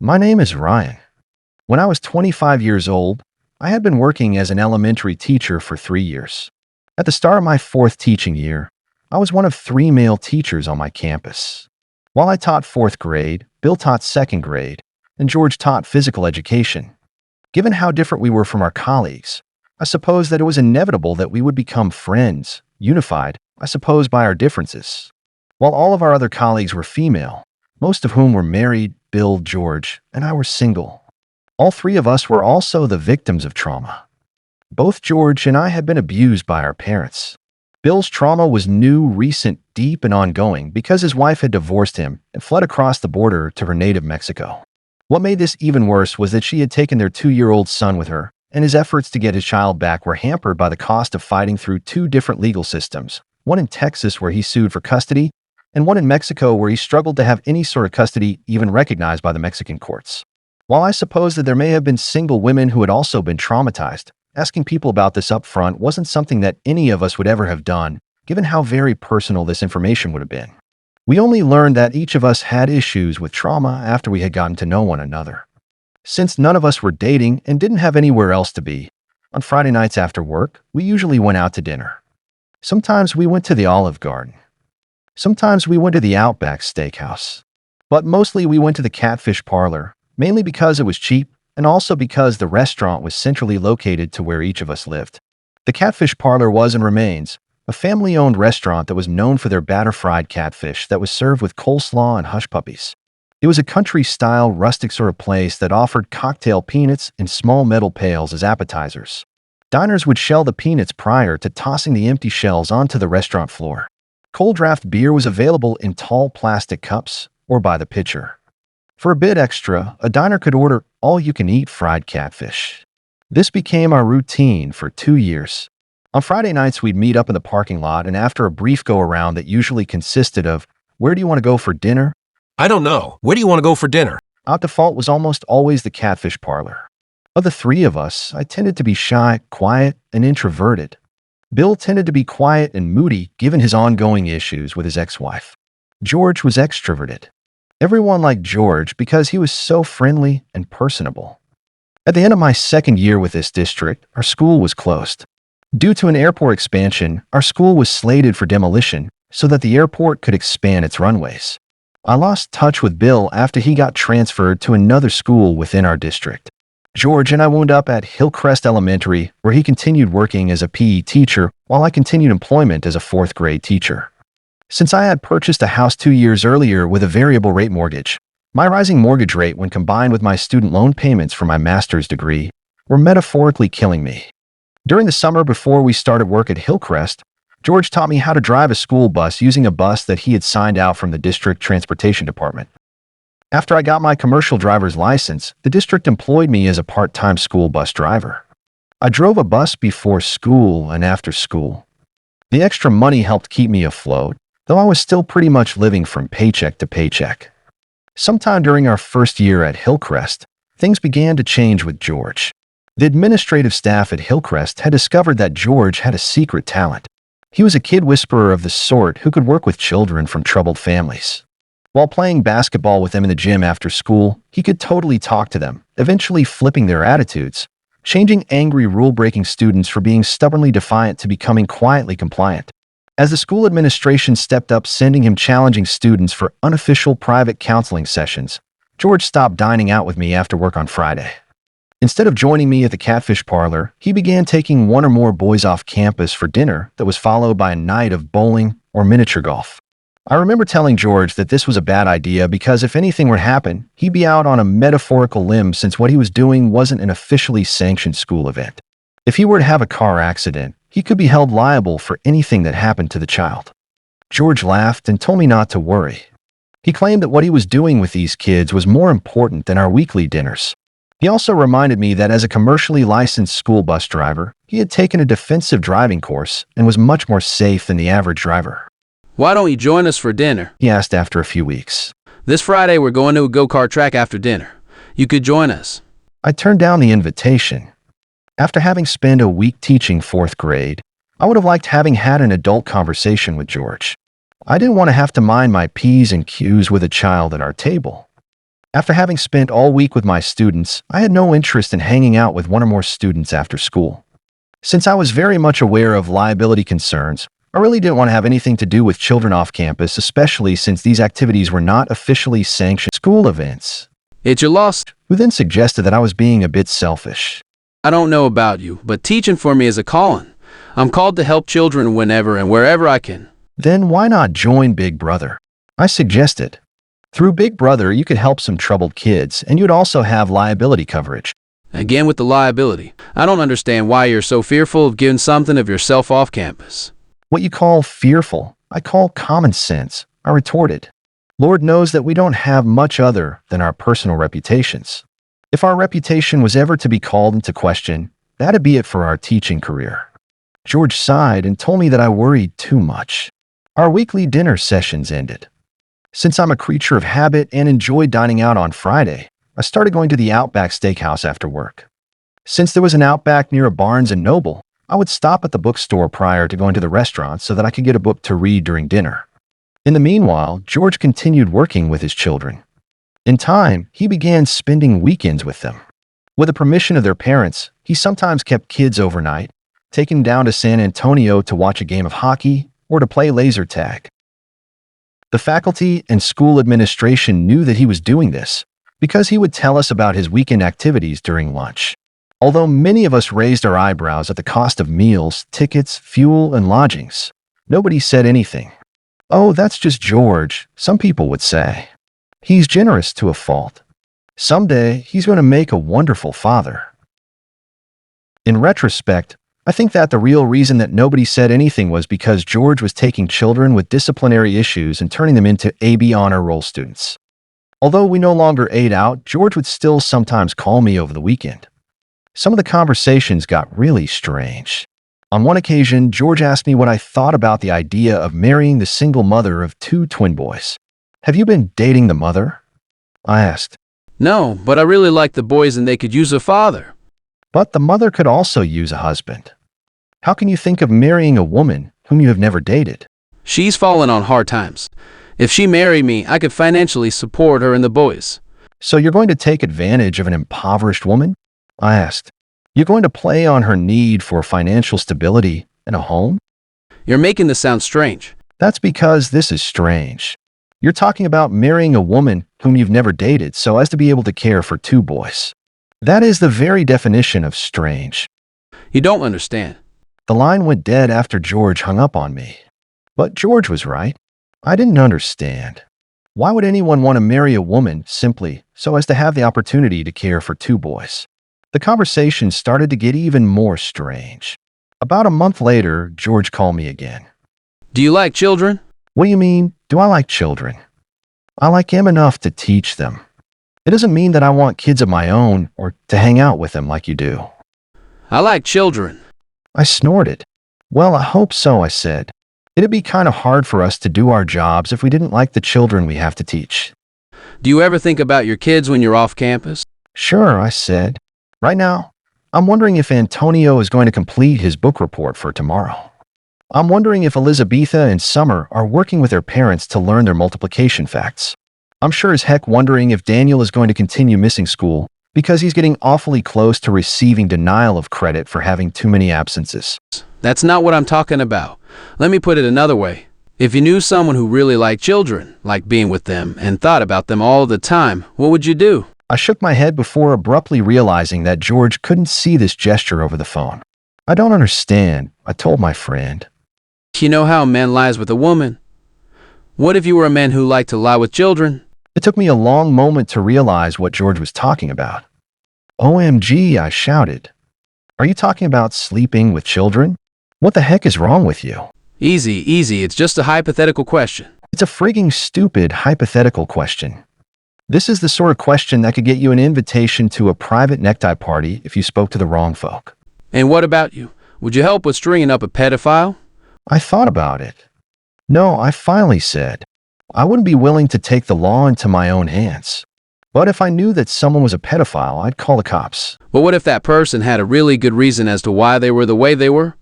My name is Ryan. When I was 25 years old, I had been working as an elementary teacher for 3 years. At the start of my fourth teaching year, I was one of three male teachers on my campus. While I taught fourth grade, Bill taught second grade, and George taught physical education. Given how different we were from our colleagues, I suppose that it was inevitable that we would become friends, unified, I suppose, by our differences. While all of our other colleagues were female, most of whom were married, Bill, George, and I were single. All three of us were also the victims of trauma. Both George and I had been abused by our parents. Bill's trauma was new, recent, deep, and ongoing because his wife had divorced him and fled across the border to her native Mexico. What made this even worse was that she had taken their 2-year-old son with her, and his efforts to get his child back were hampered by the cost of fighting through two different legal systems, one in Texas where he sued for custody, and one in Mexico where he struggled to have any sort of custody even recognized by the Mexican courts. While I suppose that there may have been single women who had also been traumatized, asking people about this up front wasn't something that any of us would ever have done, given how very personal this information would have been. We only learned that each of us had issues with trauma after we had gotten to know one another. Since none of us were dating and didn't have anywhere else to be, on Friday nights after work, we usually went out to dinner. Sometimes we went to the Olive Garden. Sometimes we went to the Outback Steakhouse. But mostly we went to the Catfish Parlor, mainly because it was cheap and also because the restaurant was centrally located to where each of us lived. The Catfish Parlor was and remains a family-owned restaurant that was known for their batter-fried catfish that was served with coleslaw and hush puppies. It was a country-style, rustic sort of place that offered cocktail peanuts in small metal pails as appetizers. Diners would shell the peanuts prior to tossing the empty shells onto the restaurant floor. Cold draft beer was available in tall plastic cups or by the pitcher. For a bit extra, a diner could order all-you-can-eat fried catfish. This became our routine for 2 years. On Friday nights, we'd meet up in the parking lot, and after a brief go-around that usually consisted of, "Where do you want to go for dinner?" I don't know. Where do you want to go for dinner? Our default was almost always the Catfish Parlor. Of the three of us, I tended to be shy, quiet, and introverted. Bill tended to be quiet and moody given his ongoing issues with his ex-wife. George was extroverted. Everyone liked George because he was so friendly and personable. At the end of my second year with this district, our school was closed. Due to an airport expansion, our school was slated for demolition so that the airport could expand its runways. I lost touch with Bill after he got transferred to another school within our district. George and I wound up at Hillcrest Elementary, where he continued working as a PE teacher while I continued employment as a fourth grade teacher. Since I had purchased a house 2 years earlier with a variable rate mortgage, my rising mortgage rate when combined with my student loan payments for my master's degree were metaphorically killing me. During the summer before we started work at Hillcrest, George taught me how to drive a school bus using a bus that he had signed out from the district transportation department. After I got my commercial driver's license, the district employed me as a part-time school bus driver. I drove a bus before school and after school. The extra money helped keep me afloat, though I was still pretty much living from paycheck to paycheck. Sometime during our first year at Hillcrest, things began to change with George. The administrative staff at Hillcrest had discovered that George had a secret talent. He was a kid whisperer of the sort who could work with children from troubled families. While playing basketball with them in the gym after school, he could totally talk to them, eventually flipping their attitudes, changing angry rule-breaking students for being stubbornly defiant to becoming quietly compliant. As the school administration stepped up sending him challenging students for unofficial private counseling sessions, George stopped dining out with me after work on Friday. Instead of joining me at the Catfish Parlor, he began taking one or more boys off campus for dinner that was followed by a night of bowling or miniature golf. I remember telling George that this was a bad idea because if anything were to happen, he'd be out on a metaphorical limb since what he was doing wasn't an officially sanctioned school event. If he were to have a car accident, he could be held liable for anything that happened to the child. George laughed and told me not to worry. He claimed that what he was doing with these kids was more important than our weekly dinners. He also reminded me that as a commercially licensed school bus driver, he had taken a defensive driving course and was much more safe than the average driver. Why don't you join us for dinner? He asked after a few weeks. This Friday we're going to a go-kart track after dinner. You could join us. I turned down the invitation. After having spent a week teaching fourth grade, I would have liked having had an adult conversation with George. I didn't want to have to mind my P's and Q's with a child at our table. After having spent all week with my students, I had no interest in hanging out with one or more students after school. Since I was very much aware of liability concerns, I really didn't want to have anything to do with children off campus, especially since these activities were not officially sanctioned school events. It's your loss. Who then suggested that I was being a bit selfish. I don't know about you, but teaching for me is a calling. I'm called to help children whenever and wherever I can. Then why not join Big Brother? I suggested. Through Big Brother, you could help some troubled kids, and you'd also have liability coverage. Again with the liability. I don't understand why you're so fearful of giving something of yourself off campus. What you call fearful, I call common sense, I retorted. Lord knows that we don't have much other than our personal reputations. If our reputation was ever to be called into question, that'd be it for our teaching career. George sighed and told me that I worried too much. Our weekly dinner sessions ended. Since I'm a creature of habit and enjoy dining out on Friday, I started going to the Outback Steakhouse after work. Since there was an Outback near a Barnes & Noble, I would stop at the bookstore prior to going to the restaurant so that I could get a book to read during dinner. In the meanwhile, George continued working with his children. In time, he began spending weekends with them. With the permission of their parents, he sometimes kept kids overnight, taking them down to San Antonio to watch a game of hockey or to play laser tag. The faculty and school administration knew that he was doing this because he would tell us about his weekend activities during lunch. Although many of us raised our eyebrows at the cost of meals, tickets, fuel, and lodgings, nobody said anything. "Oh, that's just George," some people would say. "He's generous to a fault. Someday, he's going to make a wonderful father." In retrospect, I think that the real reason that nobody said anything was because George was taking children with disciplinary issues and turning them into AB honor roll students. Although we no longer ate out, George would still sometimes call me over the weekend. Some of the conversations got really strange. On one occasion, George asked me what I thought about the idea of marrying the single mother of 2 twin boys. "Have you been dating the mother?" I asked. No, but I really like the boys and they could use a father. "But the mother could also use a husband. How can you think of marrying a woman whom you have never dated?" She's fallen on hard times. If she married me, I could financially support her and the boys. "So you're going to take advantage of an impoverished woman?" I asked. "You're going to play on her need for financial stability and a home?" You're making this sound strange. "That's because this is strange. You're talking about marrying a woman whom you've never dated so as to be able to care for 2 boys. That is the very definition of strange." You don't understand. The line went dead after George hung up on me. But George was right. I didn't understand. Why would anyone want to marry a woman simply so as to have the opportunity to care for 2 boys? The conversation started to get even more strange. About a month later, George called me again. Do you like children? "What do you mean, do I like children?" "I like them enough to teach them. It doesn't mean that I want kids of my own or to hang out with them like you do." I like children. I snorted. "Well, I hope so," I said. "It'd be kind of hard for us to do our jobs if we didn't like the children we have to teach." Do you ever think about your kids when you're off campus? "Sure," I said. "Right now, I'm wondering if Antonio is going to complete his book report for tomorrow. I'm wondering if Elizabetha and Summer are working with their parents to learn their multiplication facts. I'm sure as heck wondering if Daniel is going to continue missing school because he's getting awfully close to receiving denial of credit for having too many absences." That's not what I'm talking about. Let me put it another way. If you knew someone who really liked children, liked being with them, and thought about them all the time, what would you do? I shook my head before abruptly realizing that George couldn't see this gesture over the phone. "I don't understand," I told my friend. You know how a man lies with a woman? What if you were a man who liked to lie with children? It took me a long moment to realize what George was talking about. "OMG," I shouted. "Are you talking about sleeping with children? What the heck is wrong with you?" Easy, easy. It's just a hypothetical question. "It's a frigging stupid hypothetical question. This is the sort of question that could get you an invitation to a private necktie party if you spoke to the wrong folk." And what about you? Would you help with stringing up a pedophile? I thought about it. "No," I finally said. "I wouldn't be willing to take the law into my own hands. But if I knew that someone was a pedophile, I'd call the cops." But what if that person had a really good reason as to why they were the way they were?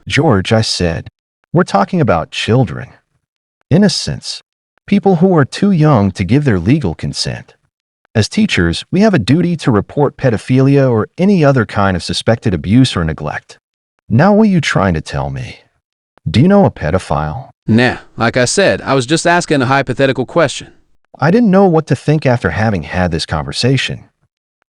"George," I said, "we're talking about children. Innocents. People who are too young to give their legal consent. As teachers, we have a duty to report pedophilia or any other kind of suspected abuse or neglect. Now what are you trying to tell me? Do you know a pedophile? Nah, like I said, I was just asking a hypothetical question. I didn't know what to think after having had this conversation.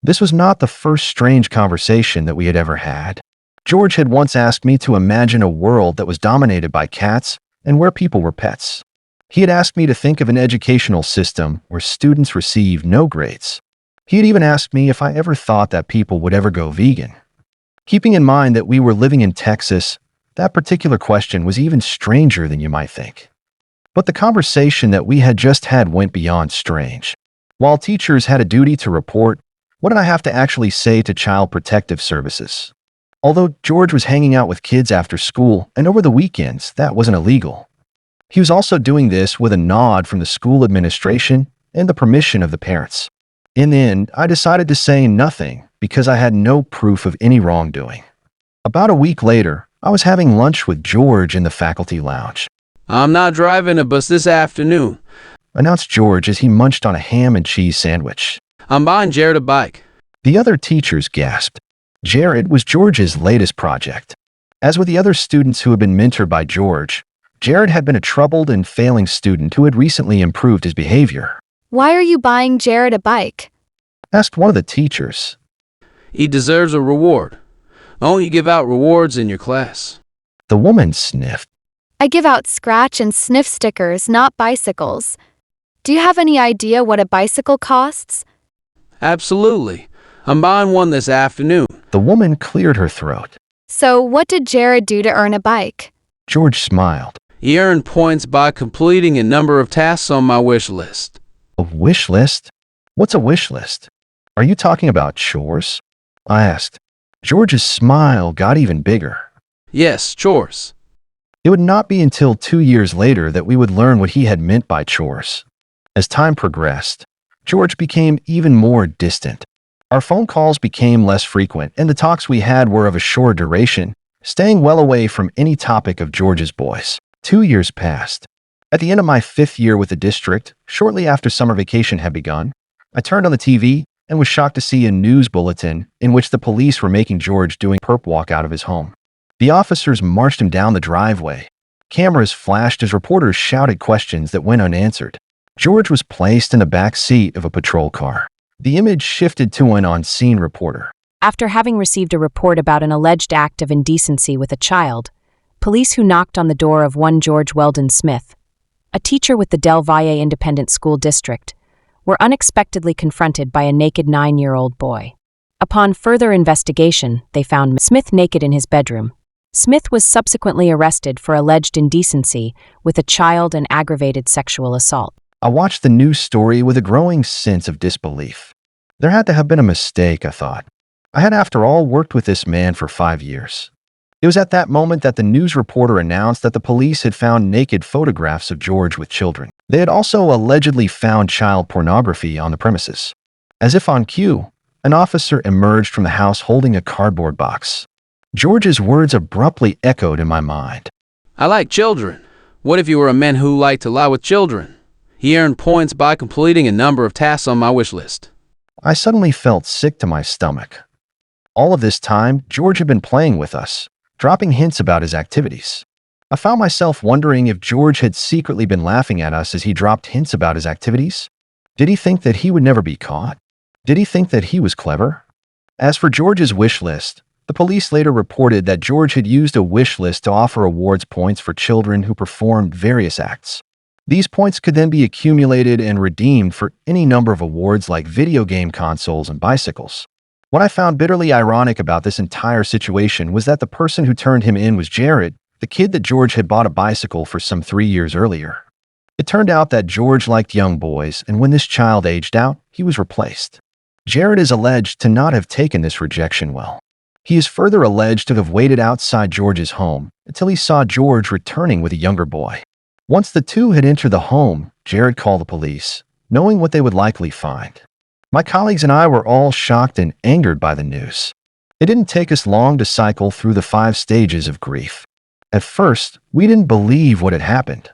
This was not the first strange conversation that we had ever had. George had once asked me to imagine a world that was dominated by cats and where people were pets. He had asked me to think of an educational system where students received no grades. He had even asked me if I ever thought that people would ever go vegan. Keeping in mind that we were living in Texas, that particular question was even stranger than you might think. But the conversation that we had just had went beyond strange. While teachers had a duty to report, what did I have to actually say to Child Protective Services? Although George was hanging out with kids after school and over the weekends, that wasn't illegal. He was also doing this with a nod from the school administration and the permission of the parents. In the end, I decided to say nothing because I had no proof of any wrongdoing. About a week later, I was having lunch with George in the faculty lounge. I'm not driving a bus this afternoon. Announced George as he munched on a ham and cheese sandwich. I'm buying Jared a bike. The other teachers gasped. Jared was George's latest project. As with the other students who had been mentored by George, Jared had been a troubled and failing student who had recently improved his behavior. Why are you buying Jared a bike? Asked one of the teachers. He deserves a reward. Don't you give out rewards in your class? The woman sniffed. I give out scratch and sniff stickers, not bicycles. Do you have any idea what a bicycle costs? Absolutely. I'm buying one this afternoon. The woman cleared her throat. So what did Jared do to earn a bike? George smiled. He earned points by completing a number of tasks on my wish list. A wish list? What's a wish list? Are you talking about chores? I asked. George's smile got even bigger. Yes, chores. It would not be until 2 years later that we would learn what he had meant by chores. As time progressed, George became even more distant. Our phone calls became less frequent, and the talks we had were of a short duration, staying well away from any topic of George's boys. 2 years passed. At the end of my 5th year with the district, shortly after summer vacation had begun, I turned on the TV and was shocked to see a news bulletin in which the police were making George doing a perp walk out of his home. The officers marched him down the driveway. Cameras flashed as reporters shouted questions that went unanswered. George was placed in the back seat of a patrol car. The image shifted to an on-scene reporter. After having received a report about an alleged act of indecency with a child, police who knocked on the door of one George Weldon Smith, a teacher with the Del Valle Independent School District, were unexpectedly confronted by a naked 9-year-old boy. Upon further investigation, they found Smith naked in his bedroom. Smith was subsequently arrested for alleged indecency with a child and aggravated sexual assault. I watched the news story with a growing sense of disbelief. There had to have been a mistake, I thought. I had, after all, worked with this man for 5 years. It was at that moment that the news reporter announced that the police had found naked photographs of George with children. They had also allegedly found child pornography on the premises. As if on cue, an officer emerged from the house holding a cardboard box. George's words abruptly echoed in my mind. I like children. What if you were a man who liked to lie with children? He earned points by completing a number of tasks on my wish list. I suddenly felt sick to my stomach. All of this time, George had been playing with us, dropping hints about his activities. I found myself wondering if George had secretly been laughing at us as he dropped hints about his activities. Did he think that he would never be caught? Did he think that he was clever? As for George's wish list, the police later reported that George had used a wish list to offer awards points for children who performed various acts. These points could then be accumulated and redeemed for any number of awards like video game consoles and bicycles. What I found bitterly ironic about this entire situation was that the person who turned him in was Jared, the kid that George had bought a bicycle for some 3 years earlier. It turned out that George liked young boys, and when this child aged out, he was replaced. Jared is alleged to not have taken this rejection well. He is further alleged to have waited outside George's home until he saw George returning with a younger boy. Once the two had entered the home, Jared called the police, knowing what they would likely find. My colleagues and I were all shocked and angered by the news. It didn't take us long to cycle through the 5 stages of grief. At first, we didn't believe what had happened.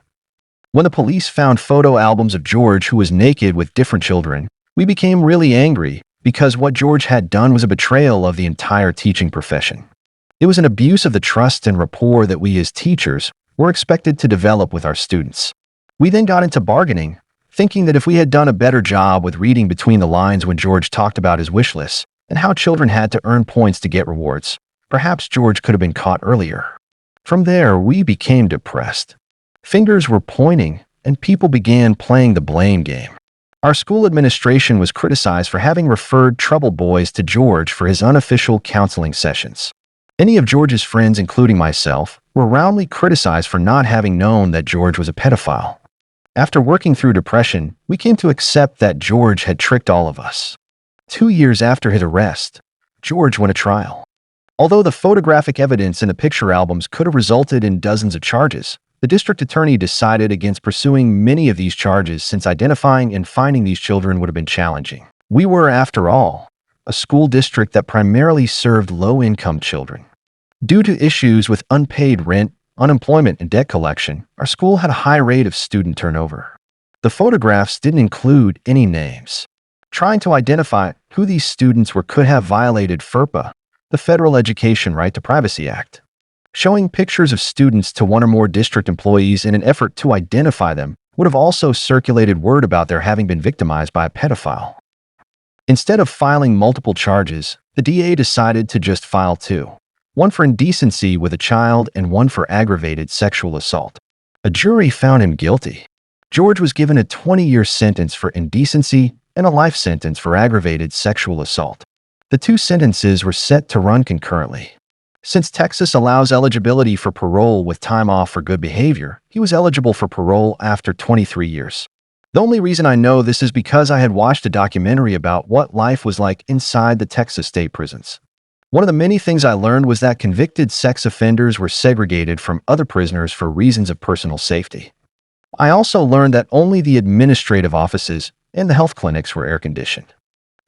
When the police found photo albums of George who was naked with different children, We became really angry because what George had done was a betrayal of the entire teaching profession. It was an abuse of the trust and rapport that we as teachers were expected to develop with our students. We then got into bargaining, thinking that if we had done a better job with reading between the lines when George talked about his wish list and how children had to earn points to get rewards, perhaps George could have been caught earlier. From there, we became depressed. Fingers were pointing, and people began playing the blame game. Our school administration was criticized for having referred troubled boys to George for his unofficial counseling sessions. Any of George's friends, including myself, were roundly criticized for not having known that George was a pedophile. After working through depression, we came to accept that George had tricked all of us. 2 years after his arrest, George went to trial. Although the photographic evidence in the picture albums could have resulted in dozens of charges, the district attorney decided against pursuing many of these charges since identifying and finding these children would have been challenging. We were, after all, a school district that primarily served low-income children. Due to issues with unpaid rent, unemployment, and debt collection, our school had a high rate of student turnover. The photographs didn't include any names. Trying to identify who these students were could have violated FERPA, the Federal Education Right to Privacy Act. Showing pictures of students to one or more district employees in an effort to identify them would have also circulated word about their having been victimized by a pedophile. Instead of filing multiple charges, the DA decided to just file 2. One for indecency with a child and one for aggravated sexual assault. A jury found him guilty. George was given a 20-year sentence for indecency and a life sentence for aggravated sexual assault. The 2 sentences were set to run concurrently. Since Texas allows eligibility for parole with time off for good behavior, he was eligible for parole after 23 years. The only reason I know this is because I had watched a documentary about what life was like inside the Texas state prisons. One of the many things I learned was that convicted sex offenders were segregated from other prisoners for reasons of personal safety. I also learned that only the administrative offices and the health clinics were air-conditioned.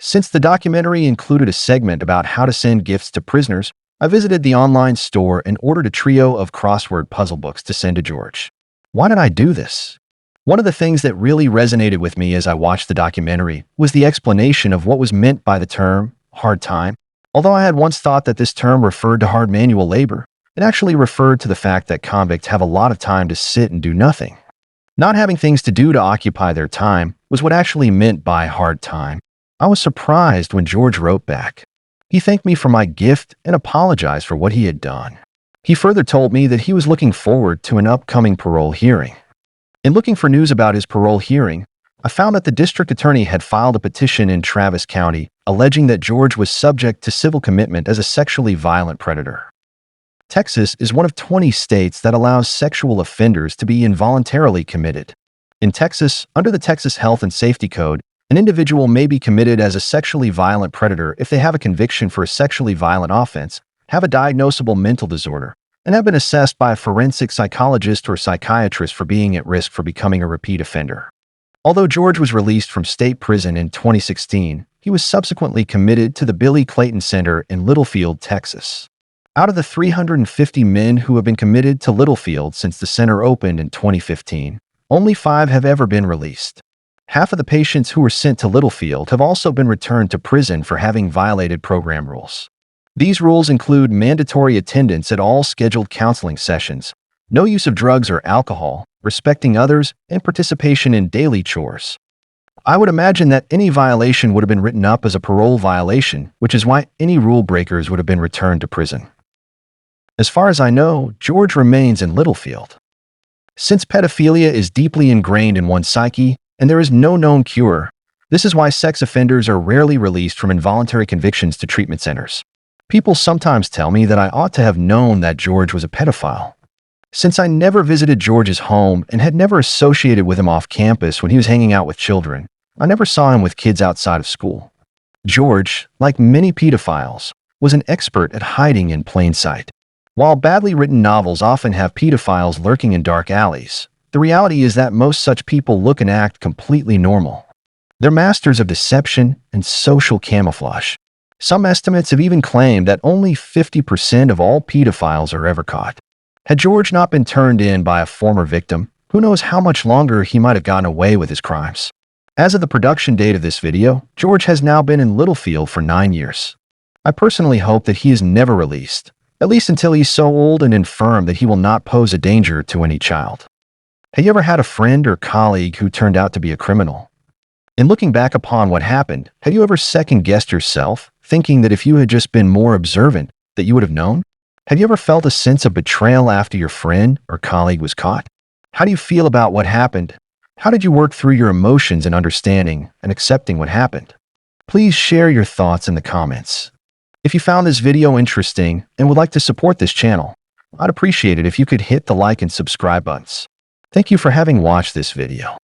Since the documentary included a segment about how to send gifts to prisoners, I visited the online store and ordered a trio of crossword puzzle books to send to George. Why did I do this? One of the things that really resonated with me as I watched the documentary was the explanation of what was meant by the term hard time. Although I had once thought that this term referred to hard manual labor, it actually referred to the fact that convicts have a lot of time to sit and do nothing. Not having things to do to occupy their time was what actually meant by hard time. I was surprised when George wrote back. He thanked me for my gift and apologized for what he had done. He further told me that he was looking forward to an upcoming parole hearing. In looking for news about his parole hearing, I found that the district attorney had filed a petition in Travis County alleging that George was subject to civil commitment as a sexually violent predator. Texas is one of 20 states that allows sexual offenders to be involuntarily committed. In Texas, under the Texas Health and Safety Code, an individual may be committed as a sexually violent predator if they have a conviction for a sexually violent offense, have a diagnosable mental disorder, and have been assessed by a forensic psychologist or psychiatrist for being at risk for becoming a repeat offender. Although George was released from state prison in 2016, he was subsequently committed to the Billy Clayton Center in Littlefield, Texas. Out of the 350 men who have been committed to Littlefield since the center opened in 2015, only 5 have ever been released. Half of the patients who were sent to Littlefield have also been returned to prison for having violated program rules. These rules include mandatory attendance at all scheduled counseling sessions, no use of drugs or alcohol, respecting others, and participation in daily chores. I would imagine that any violation would have been written up as a parole violation, which is why any rule breakers would have been returned to prison. As far as I know, George remains in Littlefield. Since pedophilia is deeply ingrained in one's psyche, and there is no known cure, this is why sex offenders are rarely released from involuntary convictions to treatment centers. People sometimes tell me that I ought to have known that George was a pedophile. Since I never visited George's home and had never associated with him off campus when he was hanging out with children, I never saw him with kids outside of school. George, like many pedophiles, was an expert at hiding in plain sight. While badly written novels often have pedophiles lurking in dark alleys, the reality is that most such people look and act completely normal. They're masters of deception and social camouflage. Some estimates have even claimed that only 50% of all pedophiles are ever caught. Had George not been turned in by a former victim, who knows how much longer he might have gotten away with his crimes. As of the production date of this video, George has now been in Littlefield for 9 years. I personally hope that he is never released, at least until he's so old and infirm that he will not pose a danger to any child. Have you ever had a friend or colleague who turned out to be a criminal? In looking back upon what happened, have you ever second-guessed yourself, thinking that if you had just been more observant, that you would have known? Have you ever felt a sense of betrayal after your friend or colleague was caught? How do you feel about what happened? How did you work through your emotions in understanding and accepting what happened? Please share your thoughts in the comments. If you found this video interesting and would like to support this channel, I'd appreciate it if you could hit the like and subscribe buttons. Thank you for having watched this video.